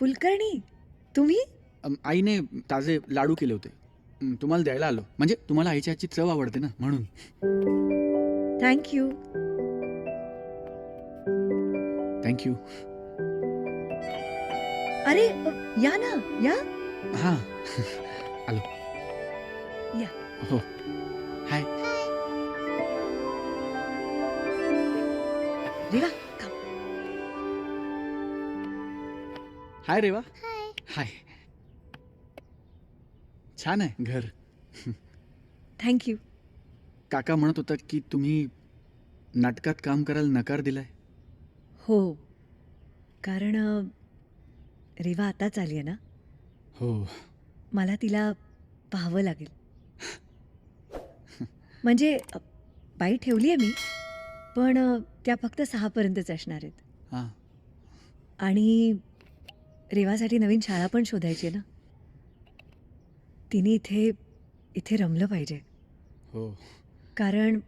कुलकर्णी, तुम्ही? आईने ताजे लाडू केले होते. तुम्हाला द्यायला आलो. म्हणजे तुम्हाला आईच्या हातची चव आवडते ना म्हणून. थँक्यू. थँक्यू. अरे या ना, या. हां. आलो. या. हो. हाय. रेवा, come. हाय रेवा. हाय. छान आहे घर. थँक्यू. काका म्हणत होता की तुम्ही नाटकात काम करायला नकार दिलाय. हो, कारण रेवा आताच आली आहे ना, हो. मला तिला पाहावं लागेल. म्हणजे बाई ठेवली आहे मी, पण त्या फक्त 6 पर्यंतच असणार आहेत. हां. आणि रेवासाठी नवीन शाळा पण शोधायची आहे ना. तिने इथे रमलं पाहिजे. हो. कारण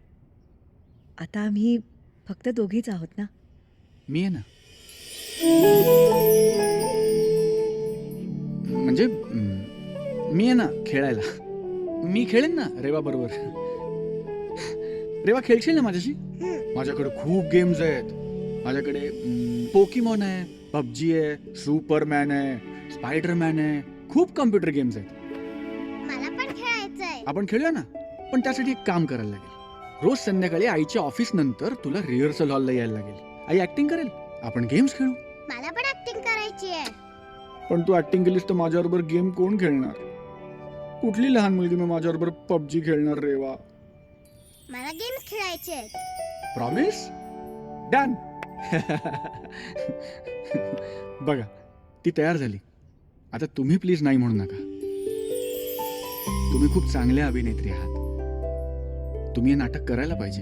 आता आम्ही फक्त दोघीच आहोत ना. मी आहे ना. म्हणजे मी आहे ना खेळायला. मी खेळेन ना रेवा बरोबर. रेवा खेळशील ना माझ्याशी? माझ्याकडे खूप गेम्स आहेत. माझ्याकडे पोकीमॉन आहे, पबजी आहे, सुपरमॅन आहे, स्पायडरमॅन आहे. खूप कॉम्प्युटर गेम्स आहेत. मला पण खेळायचंय. आपण खेळूया ना. पण त्यासाठी एक काम करायला लागेल. रोज संध्याकाळी आईच्या ऑफिस नंतर तुला रिहर्सल हॉलला यायला लागेल. आई ऍक्टिंग करेल, आपण गेम्स खेळू. मला पण ऍक्टिंग करायची आहे. पण तू ऍक्टिंग केलीस तर माझ्याबरोबर गेम कोण खेळणार? कुठली लहान मुलगी मी माझ्याबरोबर पबजी खेळणार रेवा? मला गेम्स खेळायचे आहेत. प्रॉमिस? डन. बघा ती तयार झाली. आता तुम्ही प्लीज नाही म्हणू नका. तुम्ही खूप चांगल्या अभिनेत्री आहात. तुम्ही हे नाटक करायला पाहिजे.